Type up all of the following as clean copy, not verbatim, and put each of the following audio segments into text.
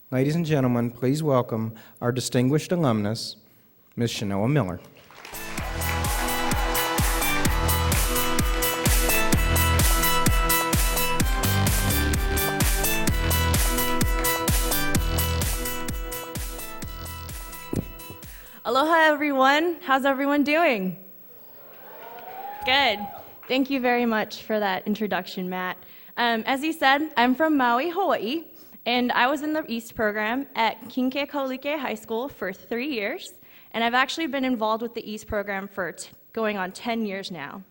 Ladies and gentlemen, please welcome our distinguished alumnus, Ms. Shanoa Miller. Aloha, everyone. How's everyone doing? Good. Thank you very much for that introduction, Matt. As you said, I'm from Maui, Hawaii, and I was in the East program at Kinkeakolike High School for 3 years, and I've actually been involved with the East program for going on 10 years now.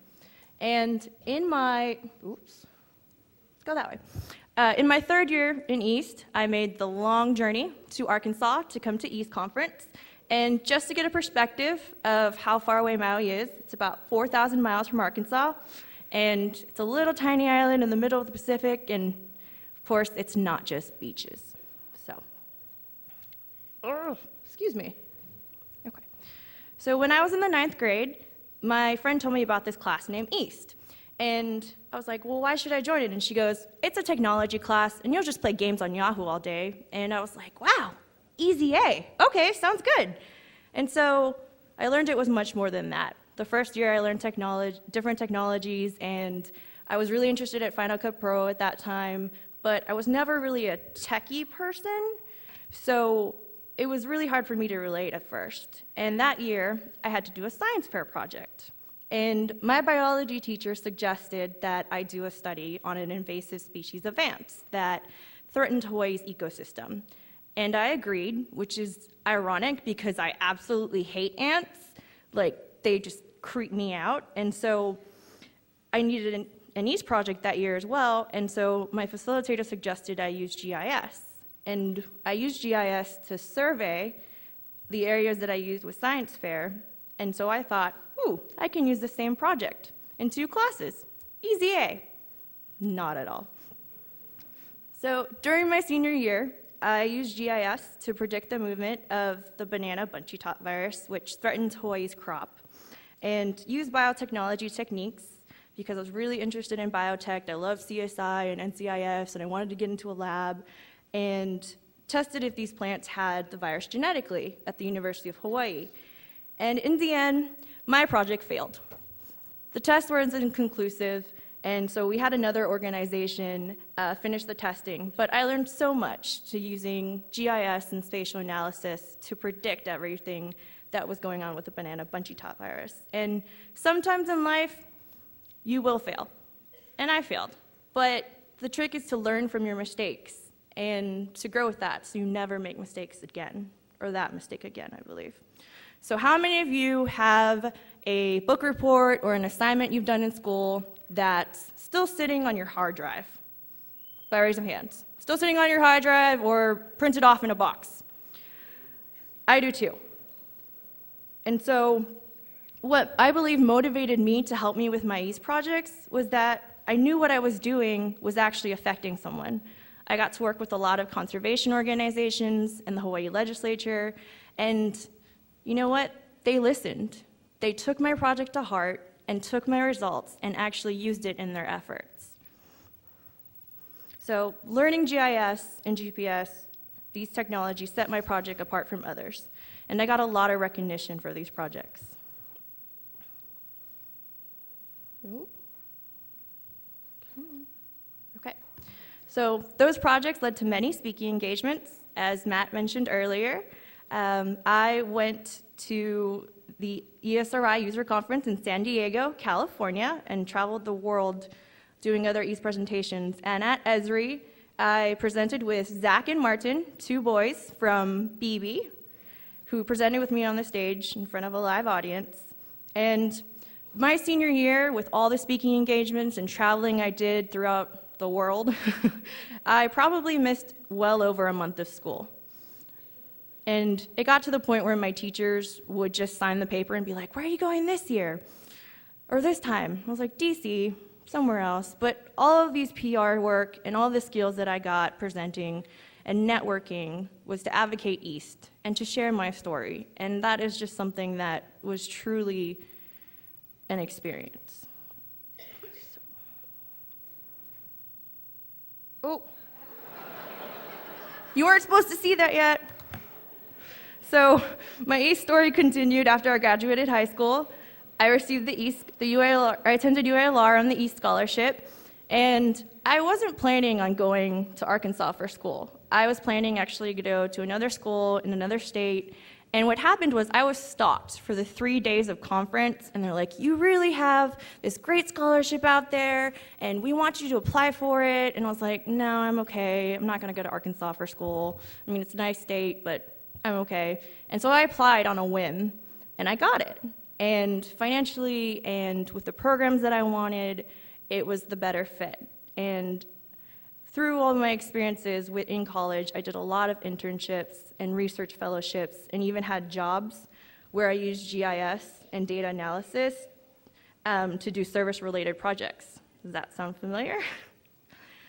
And in my, in my third year in East, I made the long journey to Arkansas to come to East Conference. And just to get a perspective of how far away Maui is, it's about 4,000 miles from Arkansas, and it's a little tiny island in the middle of the Pacific, and of course, it's not just beaches. So, excuse me. Okay. So when I was in the 9th grade, my friend told me about this class named East. And I was like, well, why should I join it? And she goes, it's a technology class, and you'll just play games on Yahoo all day. And I was like, wow. Easy A. Okay, sounds good. And so I learned it was much more than that. The first year I learned different technologies, and I was really interested at Final Cut Pro at that time, but I was never really a techie person, so it was really hard for me to relate at first. And that year, I had to do a science fair project. And my biology teacher suggested that I do a study on an invasive species of ants that threatened Hawaii's ecosystem. And I agreed, which is ironic because I absolutely hate ants. Like, they just creep me out. And so I needed an East project that year as well. And so my facilitator suggested I use GIS. And I used GIS to survey the areas that I used with science fair. And so I thought, I can use the same project in 2 classes. Easy A. Not at all. So during my senior year, I used GIS to predict the movement of the banana bunchy top virus, which threatens Hawaii's crop, and used biotechnology techniques because I was really interested in biotech. I love CSI and NCIS, and I wanted to get into a lab, and tested if these plants had the virus genetically at the University of Hawaii. And in the end, my project failed. The tests were inconclusive, and so we had another organization finish the testing, but I learned so much to using GIS and spatial analysis to predict everything that was going on with the banana bunchy top virus. And sometimes in life, you will fail, and I failed. But the trick is to learn from your mistakes and to grow with that so you never make mistakes again, or that mistake again, I believe. So how many of you have a book report or an assignment you've done in school that's still sitting on your hard drive? By raise of hands. Still sitting on your hard drive or printed off in a box? I do too. And so what I believe motivated me to help me with my East projects was that I knew what I was doing was actually affecting someone. I got to work with a lot of conservation organizations and the Hawaii legislature, and you know what? They listened. They took my project to heart and took my results and actually used it in their efforts. So learning GIS and GPS, these technologies set my project apart from others, and I got a lot of recognition for these projects. Ooh. Come on. Okay. So those projects led to many speaking engagements, as Matt mentioned earlier. I went to the ESRI User Conference in San Diego, California, and traveled the world doing other East presentations. And at Esri, I presented with Zach and Martin, 2 boys from BB, who presented with me on the stage in front of a live audience. And my senior year, with all the speaking engagements and traveling I did throughout the world, I probably missed well over a month of school. And it got to the point where my teachers would just sign the paper and be like, where are you going this year? Or this time? I was like, DC, somewhere else. But all of these PR work and all the skills that I got presenting and networking was to advocate East and to share my story. And that is just something that was truly an experience. You weren't supposed to see that yet. So my East story continued after I graduated high school. I received I attended UALR on the East Scholarship, and I wasn't planning on going to Arkansas for school. I was planning actually to go to another school in another state, and what happened was I was stopped for the 3 days of conference, and they're like, you really have this great scholarship out there, and we want you to apply for it. And I was like, no, I'm okay. I'm not going to go to Arkansas for school. I mean, it's a nice state, but I'm okay. And so I applied on a whim, and I got it. And financially and with the programs that I wanted, it was the better fit. And through all my experiences in college, I did a lot of internships and research fellowships and even had jobs where I used GIS and data analysis to do service-related projects. Does that sound familiar?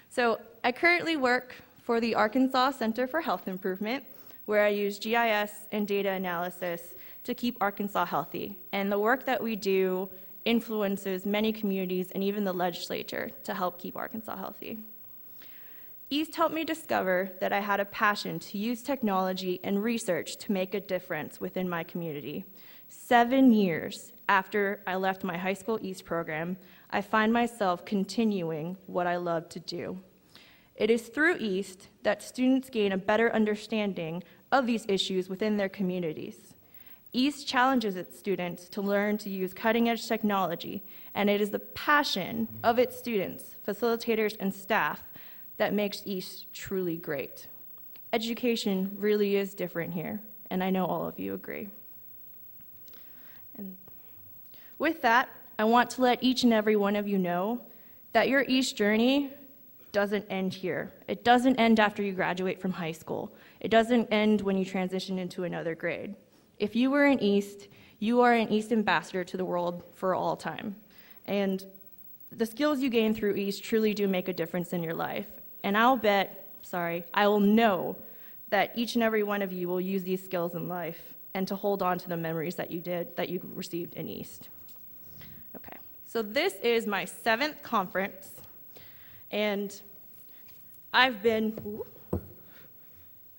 So I currently work for the Arkansas Center for Health Improvement, where I use GIS and data analysis to keep Arkansas healthy. And the work that we do influences many communities and even the legislature to help keep Arkansas healthy. East helped me discover that I had a passion to use technology and research to make a difference within my community. 7 years after I left my high school East program, I find myself continuing what I love to do. It is through East that students gain a better understanding of these issues within their communities. East challenges its students to learn to use cutting-edge technology, and it is the passion of its students, facilitators, and staff that makes East truly great. Education really is different here, and I know all of you agree. And with that, I want to let each and every one of you know that your East journey doesn't end here. It doesn't end after you graduate from high school. It doesn't end when you transition into another grade. If you were an East, you are an East ambassador to the world for all time. And the skills you gain through East truly do make a difference in your life. And I will know that each and every one of you will use these skills in life and to hold on to the memories that you received in East. Okay, so this is my 7th conference, and I've been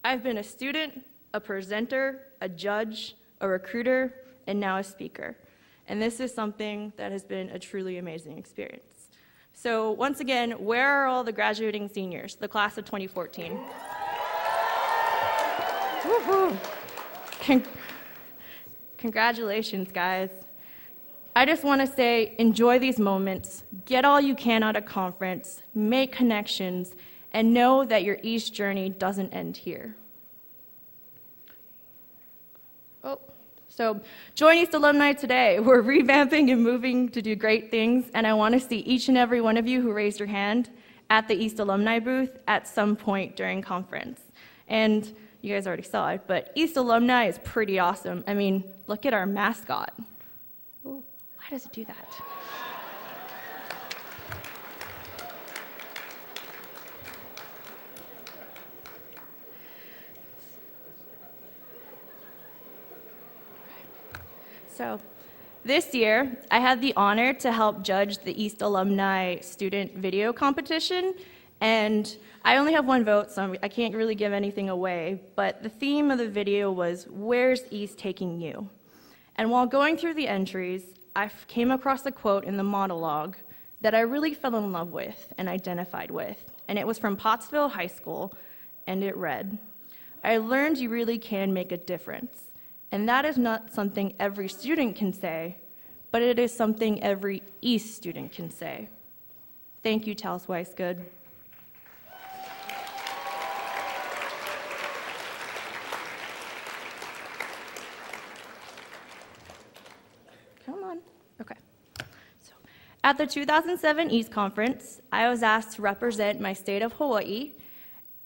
a student, a presenter, a judge, a recruiter, and now a speaker. And this is something that has been a truly amazing experience. So once again, where are all the graduating seniors, the class of 2014? Woohoo! Congratulations, guys. I just want to say, enjoy these moments, get all you can out of conference, make connections, and know that your East journey doesn't end here. So join East Alumni today. We're revamping and moving to do great things, and I want to see each and every one of you who raised your hand at the East Alumni booth at some point during conference. And you guys already saw it, but East Alumni is pretty awesome. I mean, look at our mascot. Ooh, why does it do that? So this year, I had the honor to help judge the East Alumni student video competition, and I only have one vote, so I can't really give anything away, but the theme of the video was, "Where's East taking you?" And while going through the entries, I came across a quote in the monologue that I really fell in love with and identified with, and it was from Pottsville High School, and it read, "I learned you really can make a difference. And that is not something every student can say, but it is something every East student can say." Thank you, Talis Weisgood. Come on. Okay. So, at the 2007 East Conference, I was asked to represent my state of Hawaii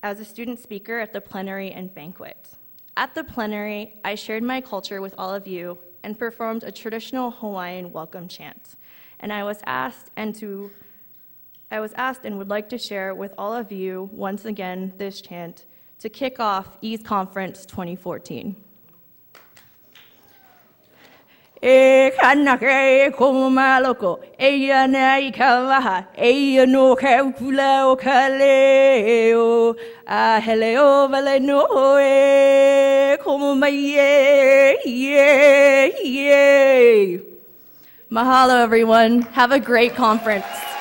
as a student speaker at the plenary and banquet. At the plenary, I shared my culture with all of you and performed a traditional Hawaiian welcome chant. And I was asked and would like to share with all of you once again this chant to kick off East Conference 2014. E kanake komaloko, e yana ikawaha, e no kula o kaleo. Inu, Heleo Valenoe, Komumaye, yay, yay. Mahalo, everyone. Have a great conference.